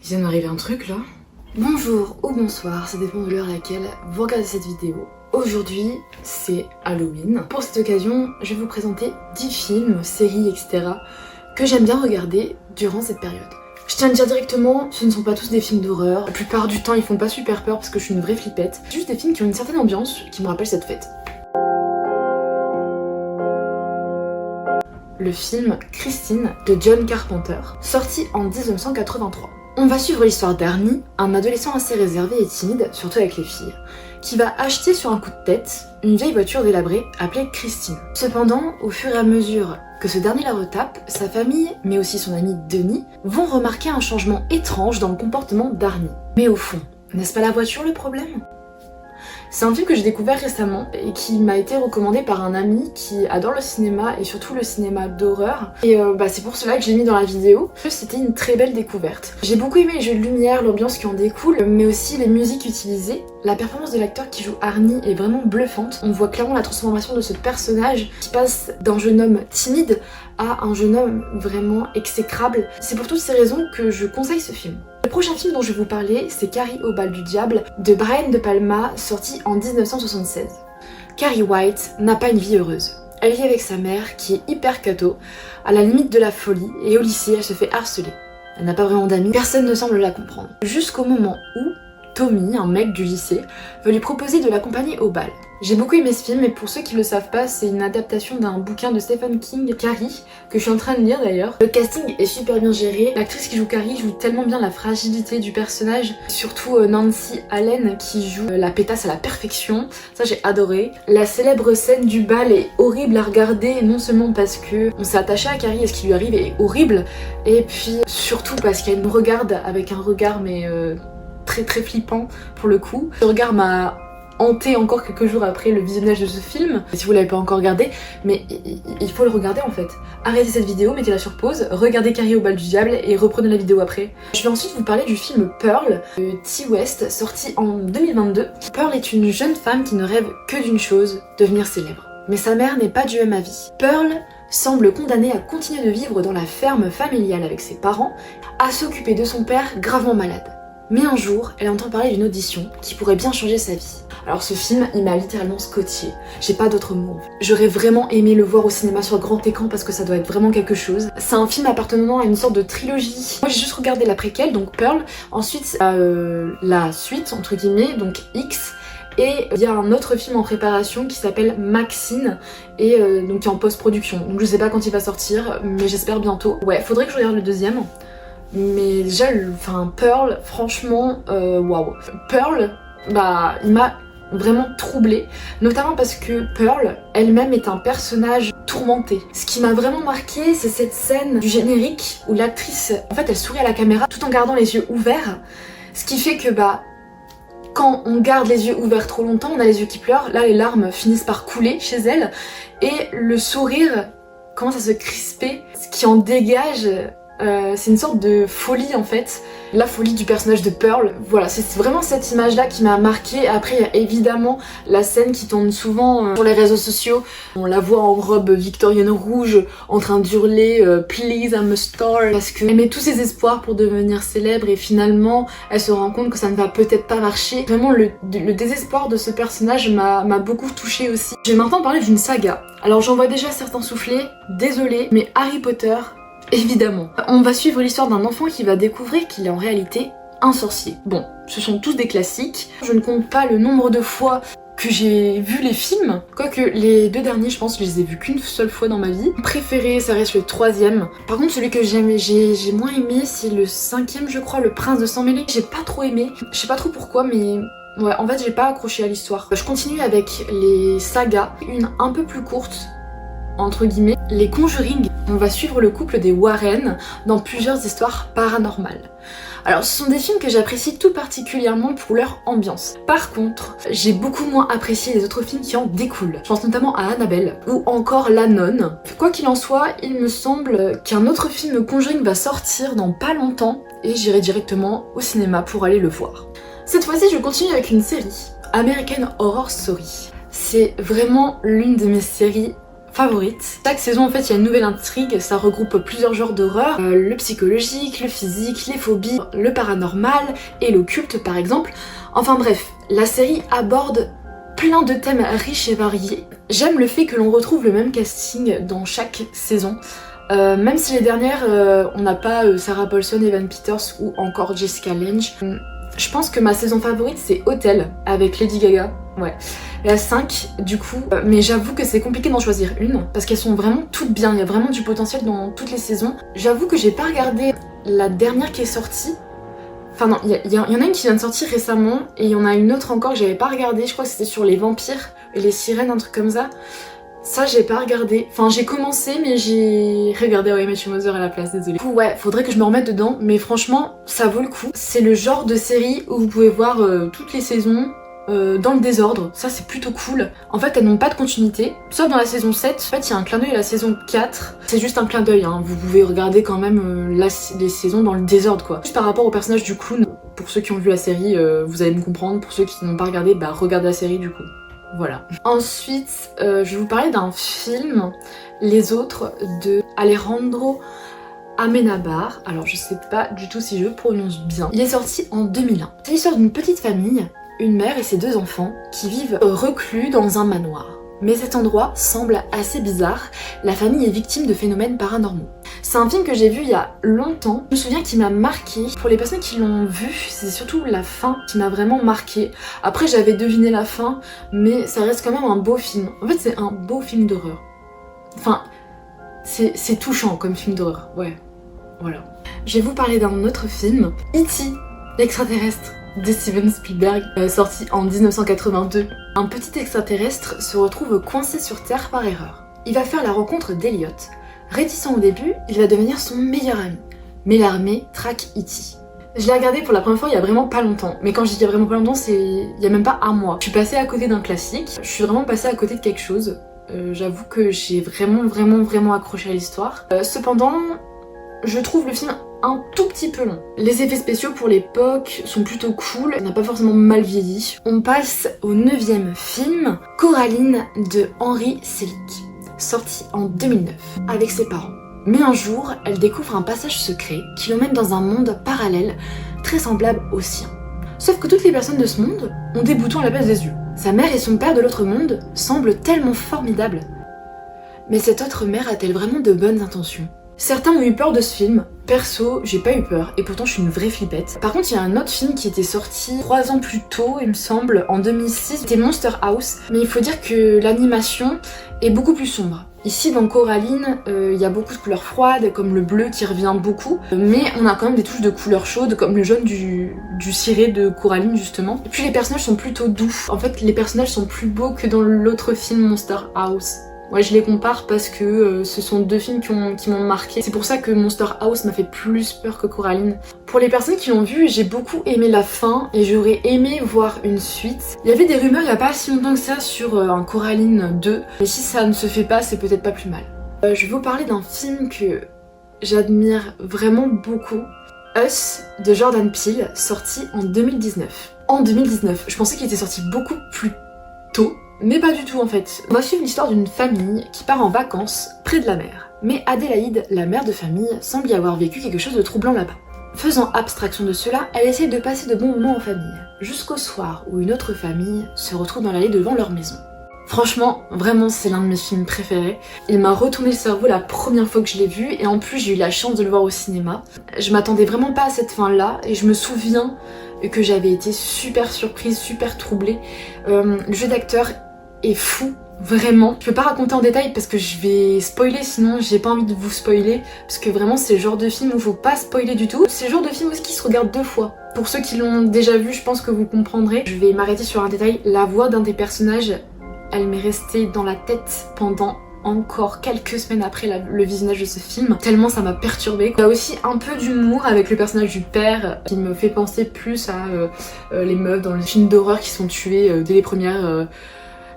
Il vient d'arriver un truc là. Bonjour ou bonsoir, ça dépend de l'heure à laquelle vous regardez cette vidéo. Aujourd'hui, c'est Halloween. Pour cette occasion, je vais vous présenter 10 films, séries, etc. que j'aime bien regarder durant cette période. Je tiens à le dire directement, ce ne sont pas tous des films d'horreur. La plupart du temps, ils font pas super peur parce que je suis une vraie flippette. C'est juste des films qui ont une certaine ambiance qui me rappellent cette fête. Le film Christine de John Carpenter, sorti en 1983. On va suivre l'histoire d'Arnie, un adolescent assez réservé et timide, surtout avec les filles, qui va acheter sur un coup de tête une vieille voiture délabrée appelée Christine. Cependant, au fur et à mesure que ce dernier la retape, sa famille, mais aussi son ami Denis, vont remarquer un changement étrange dans le comportement d'Arnie. Mais au fond, n'est-ce pas la voiture le problème ? C'est un film que j'ai découvert récemment et qui m'a été recommandé par un ami qui adore le cinéma et surtout le cinéma d'horreur. Et c'est pour cela que j'ai mis dans la vidéo. C'était une très belle découverte. J'ai beaucoup aimé les jeux de lumière, l'ambiance qui en découle, mais aussi les musiques utilisées. La performance de l'acteur qui joue Arnie est vraiment bluffante. On voit clairement la transformation de ce personnage qui passe d'un jeune homme timide à un jeune homme vraiment exécrable. C'est pour toutes ces raisons que je conseille ce film. Le prochain film dont je vais vous parler, c'est Carrie au bal du diable de Brian De Palma, sorti en 1976. Carrie White n'a pas une vie heureuse. Elle vit avec sa mère qui est hyper cato, à la limite de la folie, et au lycée elle se fait harceler. Elle n'a pas vraiment d'amis, personne ne semble la comprendre. Jusqu'au moment où Tommy, un mec du lycée, veut lui proposer de l'accompagner au bal. J'ai beaucoup aimé ce film et pour ceux qui le savent pas, c'est une adaptation d'un bouquin de Stephen King, Carrie, que je suis en train de lire d'ailleurs. Le casting est super bien géré, l'actrice qui joue Carrie joue tellement bien la fragilité du personnage, surtout Nancy Allen qui joue la pétasse à la perfection, ça j'ai adoré. La célèbre scène du bal est horrible à regarder, non seulement parce que on s'est attaché à Carrie et ce qui lui arrive est horrible, et puis surtout parce qu'elle nous regarde avec un regard très très flippant pour le coup. Ce regard m'a hanté encore quelques jours après le visionnage de ce film, si vous l'avez pas encore regardé, mais il faut le regarder en fait. Arrêtez cette vidéo, mettez-la sur pause, regardez Carrie au bal du diable et reprenez la vidéo après. Je vais ensuite vous parler du film Pearl de Ti West, sorti en 2022. Pearl est une jeune femme qui ne rêve que d'une chose, devenir célèbre. Mais sa mère n'est pas du même avis. Pearl semble condamnée à continuer de vivre dans la ferme familiale avec ses parents, à s'occuper de son père gravement malade. Mais un jour, elle entend parler d'une audition qui pourrait bien changer sa vie. Alors ce film, il m'a littéralement scotché. J'ai pas d'autres mots. J'aurais vraiment aimé le voir au cinéma sur grand écran parce que ça doit être vraiment quelque chose. C'est un film appartenant à une sorte de trilogie. Moi j'ai juste regardé la préquelle, donc Pearl. Ensuite, la suite, entre guillemets, donc X. Et il y a un autre film en préparation qui s'appelle Maxine et donc qui est en post-production. Donc je sais pas quand il va sortir, mais j'espère bientôt. Ouais, faudrait que je regarde le deuxième. Mais déjà, Pearl, franchement, waouh. Pearl, il m'a vraiment troublée, notamment parce que Pearl elle-même est un personnage tourmenté. Ce qui m'a vraiment marqué, c'est cette scène du générique où l'actrice, en fait, elle sourit à la caméra tout en gardant les yeux ouverts, ce qui fait que quand on garde les yeux ouverts trop longtemps, on a les yeux qui pleurent, là les larmes finissent par couler chez elle, et le sourire commence à se crisper, ce qui en dégage. C'est une sorte de folie en fait, la folie du personnage de Pearl. Voilà, c'est vraiment cette image là qui m'a marquée. Après il y a évidemment la scène qui tourne souvent sur les réseaux sociaux. On la voit en robe victorienne rouge en train d'hurler Please I'm a star, parce qu'elle met tous ses espoirs pour devenir célèbre et finalement elle se rend compte que ça ne va peut-être pas marcher. Vraiment le désespoir de ce personnage m'a beaucoup touchée aussi. Je vais maintenant parler d'une saga. Alors j'en vois déjà certains souffler, désolée, mais Harry Potter, évidemment. On va suivre l'histoire d'un enfant qui va découvrir qu'il est en réalité un sorcier. Bon, ce sont tous des classiques. Je ne compte pas le nombre de fois que j'ai vu les films. Quoique les deux derniers, je pense que je les ai vus qu'une seule fois dans ma vie. Préféré, ça reste le troisième. Par contre, celui que j'ai moins aimé, c'est le cinquième, je crois, Le Prince de Sang Mêlé. J'ai pas trop aimé. Je sais pas trop pourquoi, mais ouais, en fait, j'ai pas accroché à l'histoire. Je continue avec les sagas. Une un peu plus courte, entre guillemets, les Conjuring. On va suivre le couple des Warren dans plusieurs histoires paranormales. Alors ce sont des films que j'apprécie tout particulièrement pour leur ambiance. Par contre, j'ai beaucoup moins apprécié les autres films qui en découlent. Je pense notamment à Annabelle ou encore La Nonne. Quoi qu'il en soit, il me semble qu'un autre film Conjuring va sortir dans pas longtemps et j'irai directement au cinéma pour aller le voir. Cette fois-ci, je continue avec une série, American Horror Story. C'est vraiment l'une de mes séries favorites. Chaque saison en fait il y a une nouvelle intrigue, ça regroupe plusieurs genres d'horreur, le psychologique, le physique, les phobies, le paranormal et l'occulte par exemple. Enfin bref, la série aborde plein de thèmes riches et variés. J'aime le fait que l'on retrouve le même casting dans chaque saison. Même si les dernières, on n'a pas Sarah Paulson, Evan Peters ou encore Jessica Lange. Je pense que ma saison favorite c'est Hotel avec Lady Gaga, ouais. La 5 du coup, mais j'avoue que c'est compliqué d'en choisir une parce qu'elles sont vraiment toutes bien, il y a vraiment du potentiel dans toutes les saisons. J'avoue que j'ai pas regardé la dernière qui est sortie. Enfin non, il y en a une qui vient de sortir récemment et il y en a une autre encore que j'avais pas regardé, je crois que c'était sur les vampires et les sirènes, un truc comme ça. Ça j'ai pas regardé, enfin j'ai commencé mais j'ai regardé How I Met Your Mother à la place, désolée. Du coup ouais, faudrait que je me remette dedans, mais franchement ça vaut le coup. C'est le genre de série où vous pouvez voir toutes les saisons dans le désordre, ça c'est plutôt cool. En fait elles n'ont pas de continuité, sauf dans la saison 7, en fait il y a un clin d'œil à la saison 4, c'est juste un clin d'œil, hein. Vous pouvez regarder quand même les saisons dans le désordre quoi. Juste par rapport au personnage du clown, pour ceux qui ont vu la série vous allez me comprendre, pour ceux qui n'ont pas regardé, bah regardez la série du coup. Voilà. Ensuite, je vais vous parler d'un film, Les Autres, de Alejandro Amenábar. Alors je sais pas du tout si je prononce bien. Il est sorti en 2001. C'est l'histoire d'une petite famille, une mère et ses 2 enfants, qui vivent reclus dans un manoir. Mais cet endroit semble assez bizarre, la famille est victime de phénomènes paranormaux. C'est un film que j'ai vu il y a longtemps, je me souviens qu'il m'a marqué. Pour les personnes qui l'ont vu, c'est surtout la fin qui m'a vraiment marqué. Après j'avais deviné la fin, mais ça reste quand même un beau film. En fait c'est un beau film d'horreur. Enfin, c'est touchant comme film d'horreur, ouais, voilà. Je vais vous parler d'un autre film, E.T., l'extraterrestre, de Steven Spielberg, sorti en 1982. Un petit extraterrestre se retrouve coincé sur Terre par erreur. Il va faire la rencontre d'Elliot. Réticent au début, il va devenir son meilleur ami. Mais l'armée traque E.T. Je l'ai regardé pour la première fois il y a vraiment pas longtemps. Mais quand je dis il y a vraiment pas longtemps, c'est il y a même pas un mois. Je suis passée à côté d'un classique. Je suis vraiment passée à côté de quelque chose. J'avoue que j'ai vraiment accroché à l'histoire. Cependant, je trouve le film un tout petit peu long. Les effets spéciaux pour l'époque sont plutôt cool, on n'a pas forcément mal vieilli. On passe au 9e film, Coraline de Henry Selick, sorti en 2009, avec ses parents. Mais un jour, elle découvre un passage secret qui l'emmène dans un monde parallèle très semblable au sien. Sauf que toutes les personnes de ce monde ont des boutons à la place des yeux. Sa mère et son père de l'autre monde semblent tellement formidables. Mais cette autre mère a-t-elle vraiment de bonnes intentions ? Certains ont eu peur de ce film. Perso, j'ai pas eu peur, et pourtant je suis une vraie flippette. Par contre, il y a un autre film qui était sorti 3 ans plus tôt, il me semble, en 2006, c'était Monster House. Mais il faut dire que l'animation est beaucoup plus sombre. Ici, dans Coraline, il y a beaucoup de couleurs froides, comme le bleu qui revient beaucoup, mais on a quand même des touches de couleurs chaudes, comme le jaune du ciré de Coraline, justement. Et puis les personnages sont plutôt doux. En fait, les personnages sont plus beaux que dans l'autre film Monster House. Ouais, je les compare parce que ce sont 2 films qui m'ont marqué. C'est pour ça que Monster House m'a fait plus peur que Coraline. Pour les personnes qui l'ont vu, j'ai beaucoup aimé la fin et j'aurais aimé voir une suite. Il y avait des rumeurs il y a pas si longtemps que ça sur un Coraline 2, mais si ça ne se fait pas, c'est peut-être pas plus mal. Je vais vous parler d'un film que j'admire vraiment beaucoup. Us de Jordan Peele, sorti en 2019. En 2019, je pensais qu'il était sorti beaucoup plus tôt. Mais pas du tout en fait. On va suivre l'histoire d'une famille qui part en vacances près de la mer. Mais Adélaïde, la mère de famille, semble y avoir vécu quelque chose de troublant là-bas. Faisant abstraction de cela, elle essaie de passer de bons moments en famille, jusqu'au soir où une autre famille se retrouve dans l'allée devant leur maison. Franchement, vraiment c'est l'un de mes films préférés. Il m'a retourné le cerveau la première fois que je l'ai vu et en plus j'ai eu la chance de le voir au cinéma. Je m'attendais vraiment pas à cette fin-là et je me souviens que j'avais été super surprise, super troublée. Le jeu d'acteur est fou, vraiment. Je peux pas raconter en détail parce que je vais spoiler, sinon j'ai pas envie de vous spoiler, parce que vraiment c'est le genre de film où faut pas spoiler du tout. C'est le genre de film aussi qui se regarde 2 fois. Pour ceux qui l'ont déjà vu, je pense que vous comprendrez. Je vais m'arrêter sur un détail. La voix d'un des personnages, elle m'est restée dans la tête pendant encore quelques semaines après le visionnage de ce film, tellement ça m'a perturbée. Il y a aussi un peu d'humour avec le personnage du père qui me fait penser plus à les meufs dans les films d'horreur qui sont tuées dès les premières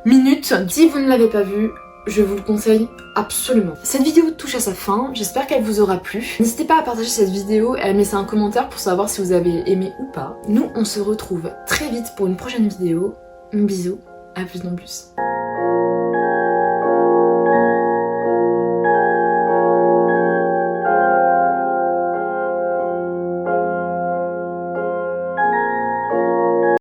minutes. Si vous ne l'avez pas vu, je vous le conseille absolument. Cette vidéo touche à sa fin, j'espère qu'elle vous aura plu. N'hésitez pas à partager cette vidéo et à laisser un commentaire pour savoir si vous avez aimé ou pas. Nous, on se retrouve très vite pour une prochaine vidéo. Bisous, à plus dans plus.